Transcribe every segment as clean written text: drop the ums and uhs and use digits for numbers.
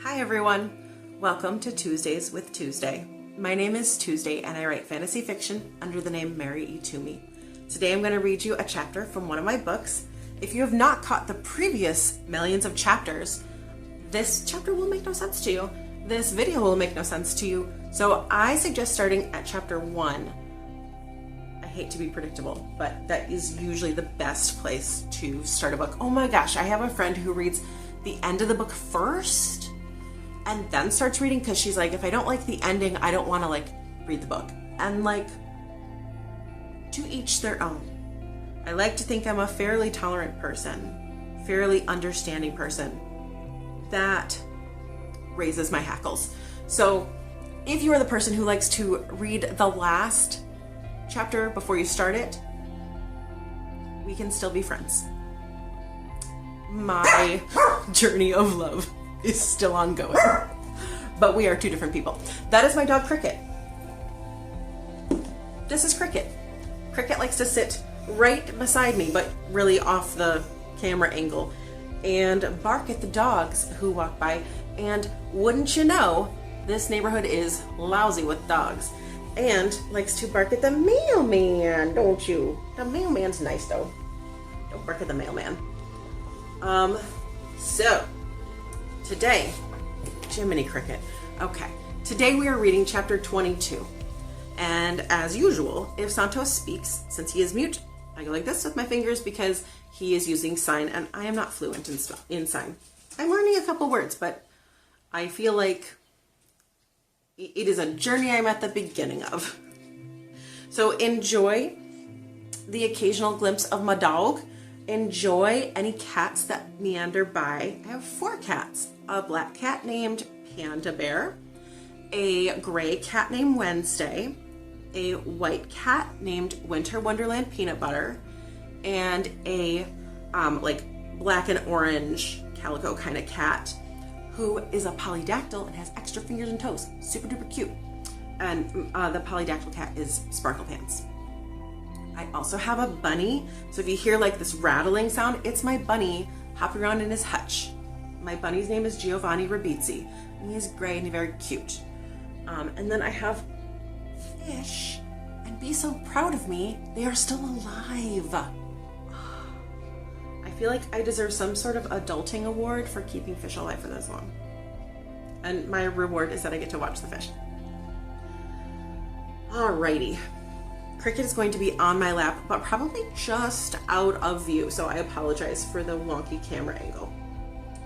Hi everyone, welcome to Tuesdays with Tuesday. My name is Tuesday and I write fantasy fiction under the name Mary E. Twomey. Today I'm going to read you a chapter from one of my books. If you have not caught the previous millions of chapters, this chapter will make no sense to you. This video will make no sense to you. So I suggest starting at chapter 1. I hate to be predictable, but that is usually the best place to start a book. Oh my gosh, I have a friend who reads the end of the book first and then starts reading because she's like, if I don't like the ending, I don't want to read the book. And to each their own. I like to think I'm a fairly tolerant person, fairly understanding person. That raises my hackles. So if you are the person who likes to read the last chapter before you start it, we can still be friends. My journey of love is still ongoing, but we are two different people. That is my dog Cricket. This is Cricket. Cricket likes to sit right beside me, but really off the camera angle, and bark at the dogs who walk by. And wouldn't you know, this neighborhood is lousy with dogs, and likes to bark at the mailman, don't you? The mailman's nice though. Don't bark at the mailman. So today, Jiminy Cricket. Okay, today we are reading chapter 22. And as usual, if Santos speaks, since he is mute, I go like this with my fingers because he is using sign and I am not fluent in sign. I'm learning a couple words, but I feel like it is a journey I'm at the beginning of. So enjoy the occasional glimpse of my dog. Enjoy any cats that meander by. I have 4 cats. A black cat named Panda Bear, a gray cat named Wednesday, a white cat named Winter Wonderland Peanut Butter, and a black and orange calico kind of cat who is a polydactyl and has extra fingers and toes. Super duper cute. And the polydactyl cat is Sparkle Pants. I also have a bunny. So if you hear this rattling sound, it's my bunny hopping around in his hutch. My bunny's name is Giovanni Rabizzi, and he's gray and he's very cute. And then I have fish, and be so proud of me, they are still alive. I feel like I deserve some sort of adulting award for keeping fish alive for this long. And my reward is that I get to watch the fish. Alrighty. Cricket is going to be on my lap, but probably just out of view, so I apologize for the wonky camera angle,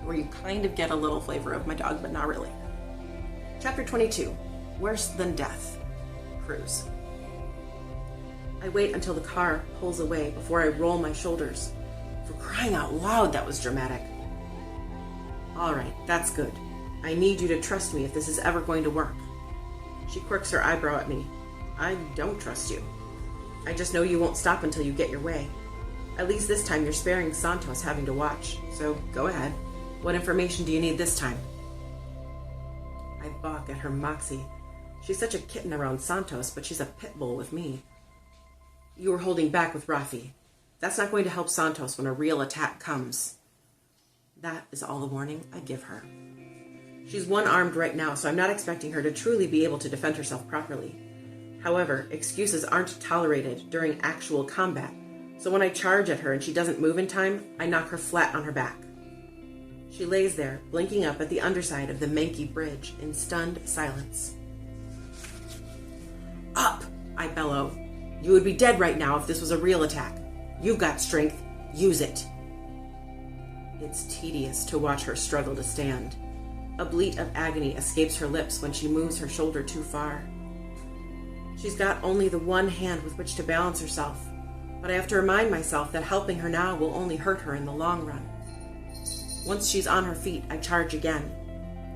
where you kind of get a little flavor of my dog, but not really. Chapter 22, Worse Than Death, Cruise. I wait until the car pulls away before I roll my shoulders. For crying out loud, that was dramatic. All right, that's good. I need you to trust me if this is ever going to work. She quirks her eyebrow at me. I don't trust you. I just know you won't stop until you get your way. At least this time you're sparing Santos having to watch, so go ahead. What information do you need this time? I balk at her moxie. She's such a kitten around Santos, but she's a pit bull with me. You were holding back with Rafi. That's not going to help Santos when a real attack comes. That is all the warning I give her. She's one-armed right now, so I'm not expecting her to truly be able to defend herself properly. However, excuses aren't tolerated during actual combat, so when I charge at her and she doesn't move in time, I knock her flat on her back. She lays there, blinking up at the underside of the manky bridge in stunned silence. Up! I bellow. You would be dead right now if this was a real attack. You've got strength. Use it. It's tedious to watch her struggle to stand. A bleat of agony escapes her lips when she moves her shoulder too far. She's got only the one hand with which to balance herself, but I have to remind myself that helping her now will only hurt her in the long run. Once she's on her feet, I charge again.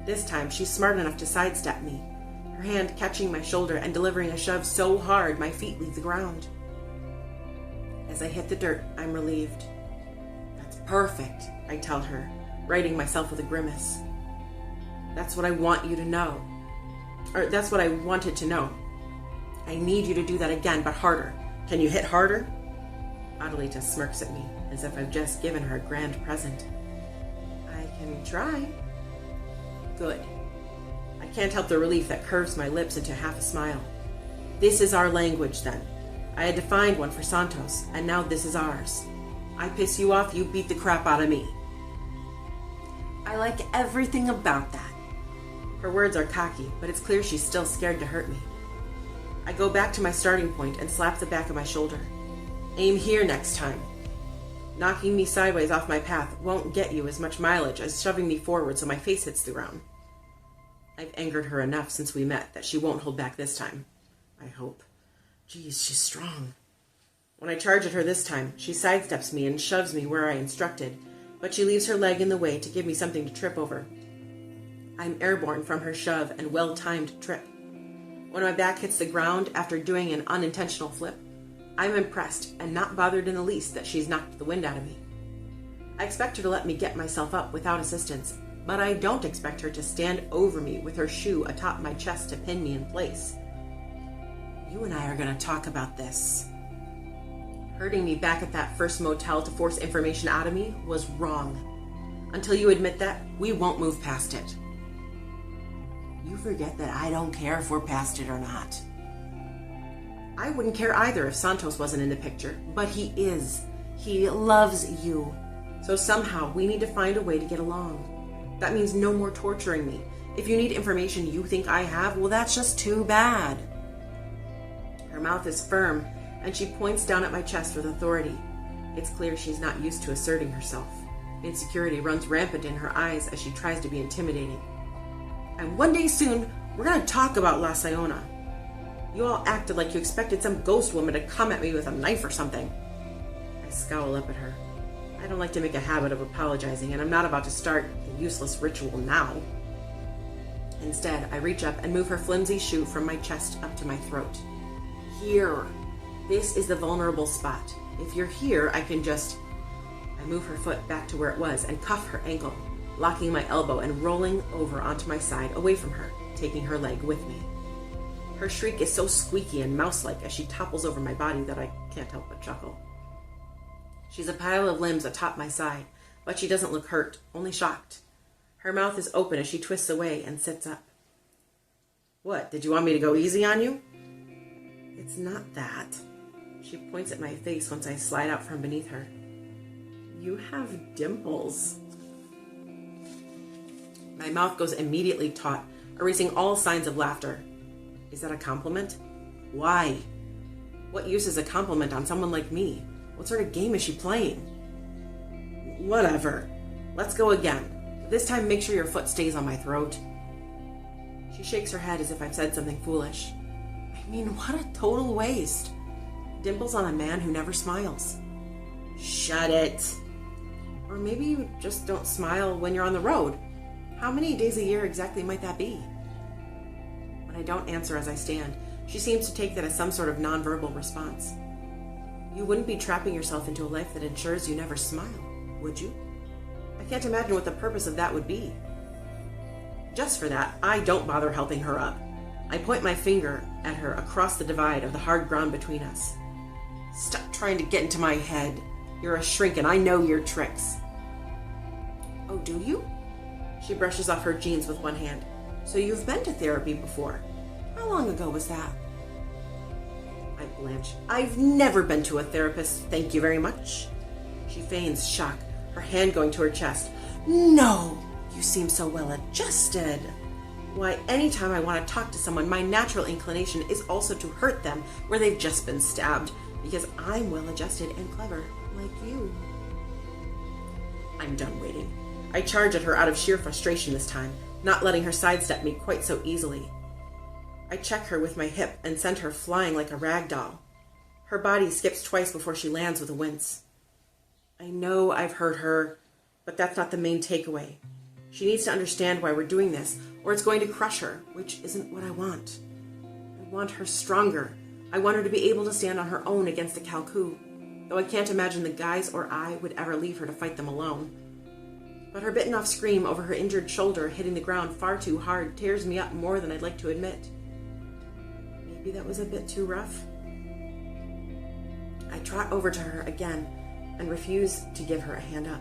This time, she's smart enough to sidestep me, her hand catching my shoulder and delivering a shove so hard my feet leave the ground. As I hit the dirt, I'm relieved. That's perfect, I tell her, righting myself with a grimace. That's what I want you to know. Or that's what I wanted to know. I need you to do that again, but harder. Can you hit harder? Adelita smirks at me, as if I've just given her a grand present. I can try. Good. I can't help the relief that curves my lips into half a smile. This is our language, then. I had to find one for Santos, and now this is ours. I piss you off, you beat the crap out of me. I like everything about that. Her words are cocky, but it's clear she's still scared to hurt me. I go back to my starting point and slap the back of my shoulder. Aim here next time. Knocking me sideways off my path won't get you as much mileage as shoving me forward so my face hits the ground. I've angered her enough since we met that she won't hold back this time. I hope. Geez, she's strong. When I charge at her this time, she sidesteps me and shoves me where I instructed, but she leaves her leg in the way to give me something to trip over. I'm airborne from her shove and well-timed trip. When my back hits the ground after doing an unintentional flip, I'm impressed and not bothered in the least that she's knocked the wind out of me. I expect her to let me get myself up without assistance, but I don't expect her to stand over me with her shoe atop my chest to pin me in place. You and I are going to talk about this. Hurting me back at that first motel to force information out of me was wrong. Until you admit that, we won't move past it. You forget that I don't care if we're past it or not. I wouldn't care either if Santos wasn't in the picture, but he is. He loves you. So somehow we need to find a way to get along. That means no more torturing me. If you need information you think I have, well, that's just too bad. Her mouth is firm, and she points down at my chest with authority. It's clear she's not used to asserting herself. Insecurity runs rampant in her eyes as she tries to be intimidating. And one day soon, we're going to talk about La Sayona. You all acted like you expected some ghost woman to come at me with a knife or something. I scowl up at her. I don't like to make a habit of apologizing, and I'm not about to start the useless ritual now. Instead, I reach up and move her flimsy shoe from my chest up to my throat. Here. This is the vulnerable spot. If you're here, I move her foot back to where it was and cuff her ankle, locking my elbow and rolling over onto my side away from her, taking her leg with me. Her shriek is so squeaky and mouse-like as she topples over my body that I can't help but chuckle. She's a pile of limbs atop my side, but she doesn't look hurt, only shocked. Her mouth is open as she twists away and sits up. What, did you want me to go easy on you? It's not that. She points at my face once I slide out from beneath her. You have dimples. My mouth goes immediately taut, erasing all signs of laughter. Is that a compliment? Why? What use is a compliment on someone like me? What sort of game is she playing? Whatever. Let's go again. This time make sure your foot stays on my throat. She shakes her head as if I've said something foolish. I mean, what a total waste. Dimples on a man who never smiles. Shut it. Or maybe you just don't smile when you're on the road. How many days a year exactly might that be? When I don't answer as I stand, she seems to take that as some sort of nonverbal response. You wouldn't be trapping yourself into a life that ensures you never smile, would you? I can't imagine what the purpose of that would be. Just for that, I don't bother helping her up. I point my finger at her across the divide of the hard ground between us. Stop trying to get into my head. You're a shrink and I know your tricks. Oh, do you? She brushes off her jeans with one hand. So you've been to therapy before. How long ago was that? I blanch. I've never been to a therapist, thank you very much. She feigns shock, her hand going to her chest. No, you seem so well adjusted. Why, anytime I want to talk to someone, my natural inclination is also to hurt them where they've just been stabbed, because I'm well adjusted and clever, like you. I'm done waiting. I charge at her out of sheer frustration this time, not letting her sidestep me quite so easily. I check her with my hip and send her flying like a rag doll. Her body skips twice before she lands with a wince. I know I've hurt her, but that's not the main takeaway. She needs to understand why we're doing this, or it's going to crush her, which isn't what I want. I want her stronger. I want her to be able to stand on her own against the Calcoo, though I can't imagine the guys or I would ever leave her to fight them alone. But her bitten-off scream over her injured shoulder hitting the ground far too hard tears me up more than I'd like to admit. Maybe that was a bit too rough. I trot over to her again and refuse to give her a hand up.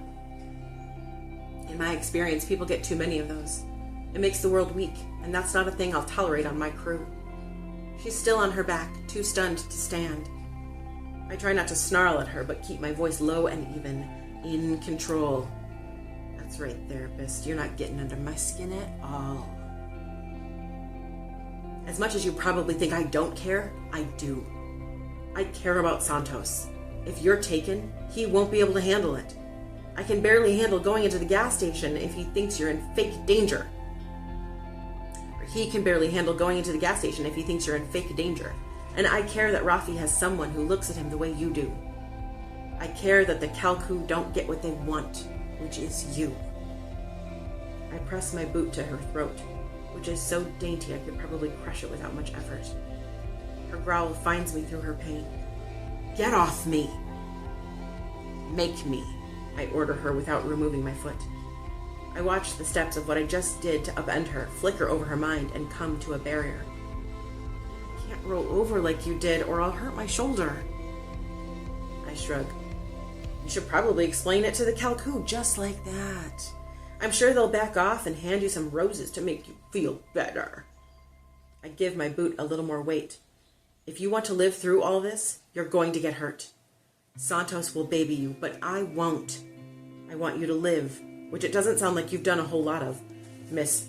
In my experience, people get too many of those. It makes the world weak, and that's not a thing I'll tolerate on my crew. She's still on her back, too stunned to stand. I try not to snarl at her, but keep my voice low and even, in control. That's right, therapist. You're not getting under my skin at all. As much as you probably think I don't care, I do. I care about Santos. If you're taken, he won't be able to handle it. I can barely handle going into the gas station if he thinks you're in fake danger. Or he can barely handle going into the gas station if he thinks you're in fake danger. And I care that Rafi has someone who looks at him the way you do. I care that the Kalku don't get what they want, which is you. I press my boot to her throat, which is so dainty I could probably crush it without much effort. Her growl finds me through her pain. Get off me! Make me, I order her without removing my foot. I watch the steps of what I just did to upend her flicker over her mind and come to a barrier. I can't roll over like you did or I'll hurt my shoulder. I shrug. You should probably explain it to the Kalku just like that. I'm sure they'll back off and hand you some roses to make you feel better. I give my boot a little more weight. If you want to live through all this, you're going to get hurt. Santos will baby you, but I won't. I want you to live, which it doesn't sound like you've done a whole lot of, Miss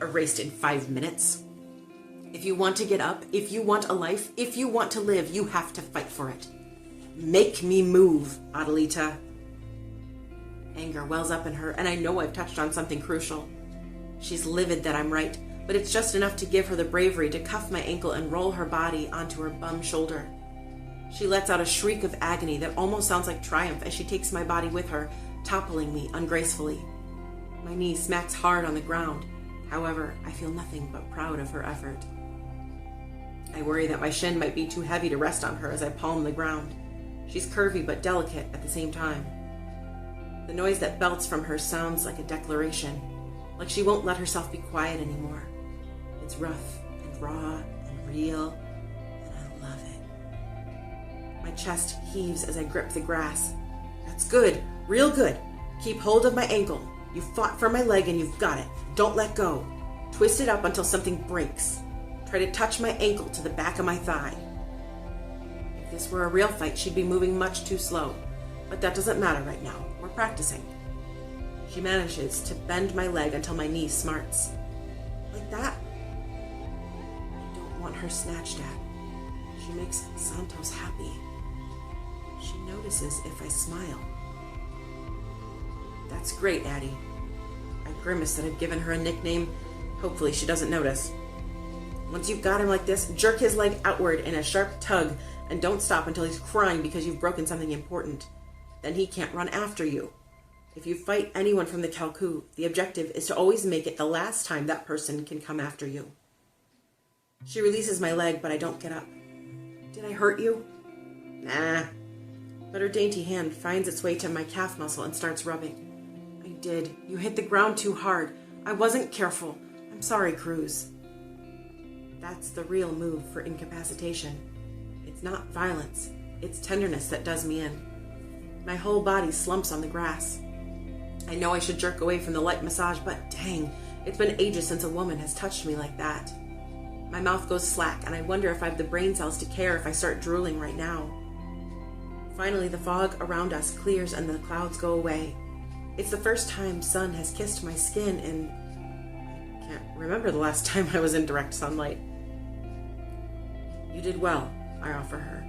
Erased in 5 minutes. If you want to get up, if you want a life, if you want to live, you have to fight for it. Make me move, Adelita. Anger wells up in her, and I know I've touched on something crucial. She's livid that I'm right, but it's just enough to give her the bravery to cuff my ankle and roll her body onto her bum shoulder. She lets out a shriek of agony that almost sounds like triumph as she takes my body with her, toppling me ungracefully. My knee smacks hard on the ground. However, I feel nothing but proud of her effort. I worry that my shin might be too heavy to rest on her as I palm the ground. She's curvy but delicate at the same time. The noise that belts from her sounds like a declaration, like she won't let herself be quiet anymore. It's rough and raw and real, and I love it. My chest heaves as I grip the grass. That's good, real good. Keep hold of my ankle. You fought for my leg and you've got it. Don't let go. Twist it up until something breaks. Try to touch my ankle to the back of my thigh. If this were a real fight, she'd be moving much too slow. But that doesn't matter right now. We're practicing. She manages to bend my leg until my knee smarts. Like that. I don't want her snatched at. She makes Santos happy. She notices if I smile. That's great, Addie. I grimace that I've given her a nickname. Hopefully she doesn't notice. Once you've got him like this, jerk his leg outward in a sharp tug and don't stop until he's crying because you've broken something important. Then he can't run after you. If you fight anyone from the Kalku, the objective is to always make it the last time that person can come after you. She releases my leg, but I don't get up. Did I hurt you? Nah. But her dainty hand finds its way to my calf muscle and starts rubbing. I did. You hit the ground too hard. I wasn't careful. I'm sorry, Cruz. That's the real move for incapacitation. It's not violence. It's tenderness that does me in. My whole body slumps on the grass. I know I should jerk away from the light massage, but dang, it's been ages since a woman has touched me like that. My mouth goes slack, and I wonder if I have the brain cells to care if I start drooling right now. Finally, the fog around us clears and the clouds go away. It's the first time sun has kissed my skin, and I can't remember the last time I was in direct sunlight. You did well, I offer her.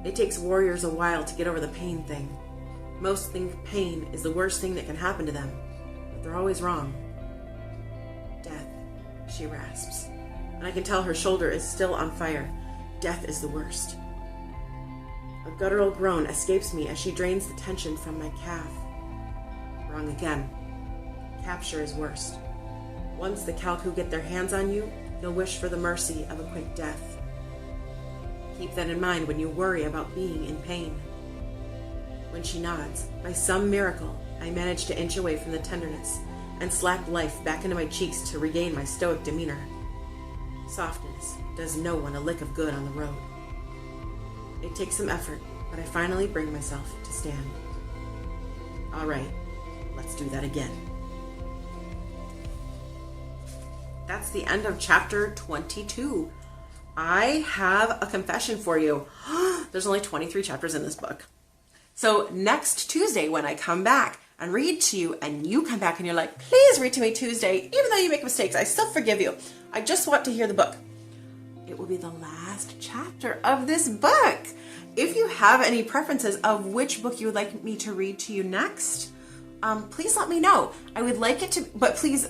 It takes warriors a while to get over the pain thing. Most think pain is the worst thing that can happen to them, but they're always wrong. Death, she rasps, and I can tell her shoulder is still on fire. Death is the worst. A guttural groan escapes me as she drains the tension from my calf. Wrong again. Capture is worst. Once the Kalku get their hands on you, you'll wish for the mercy of a quick death. Keep that in mind when you worry about being in pain. When she nods, by some miracle, I manage to inch away from the tenderness and slap life back into my cheeks to regain my stoic demeanor. Softness does no one a lick of good on the road. It takes some effort, but I finally bring myself to stand. All right, let's do that again. that's the end of chapter 22. I have a confession for you. There's only 23 chapters in this book. So next Tuesday when I come back and read to you, and you come back and you're like, please read to me Tuesday, even though you make mistakes, I still forgive you. I just want to hear the book. It will be the last chapter of this book. If you have any preferences of which book you would like me to read to you next, please let me know. I would like it to, but please,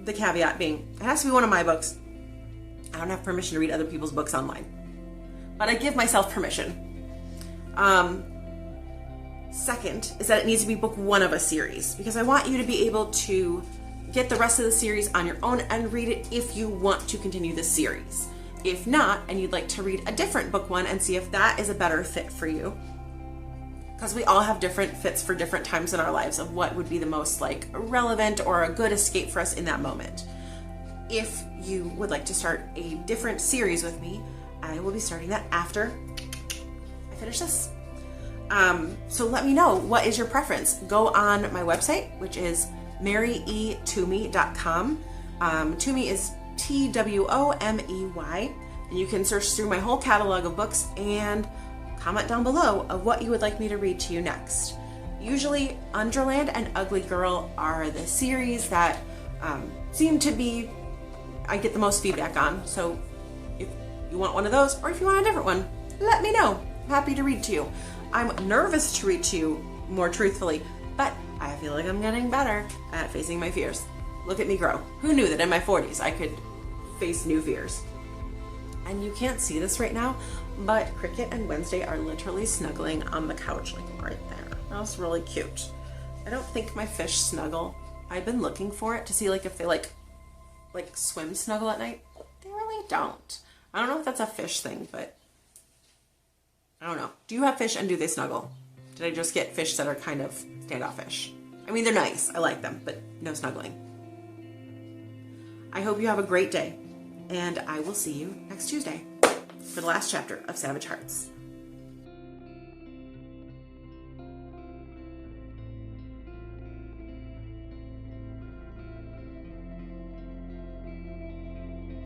the caveat being, it has to be one of my books. I don't have permission to read other people's books online, but I give myself permission. Second is that it needs to be book one of a series, because I want you to be able to get the rest of the series on your own and read it if you want to continue the series. If not, and you'd like to read a different book one and see if that is a better fit for you, because we all have different fits for different times in our lives of what would be the most like relevant or a good escape for us in that moment. If you would like to start a different series with me, I will be starting that after I finish this. So let me know, what is your preference? Go on my website, which is maryetomey.com. Twomey is Twomey, and you can search through my whole catalog of books and comment down below of what you would like me to read to you next. Usually Underland and Ugly Girl are the series that seem to be, I get the most feedback on. So if you want one of those, or if you want a different one, let me know. I'm happy to read to you. I'm nervous to read to you more truthfully, but I feel like I'm getting better at facing my fears. Look at me grow. Who knew that in my 40s I could face new fears? And you can't see this right now, but Cricket and Wednesday are literally snuggling on the couch, like right there. That's really cute. I don't think my fish snuggle. I've been looking for it to see like if they like swim snuggle at night. They really don't. I don't know if that's a fish thing, but I don't know. Do you have fish and do they snuggle? Did I just get fish that are kind of standoffish? I mean, they're nice. I like them, but no snuggling. I hope you have a great day, and I will see you next Tuesday for the last chapter of Savage Hearts.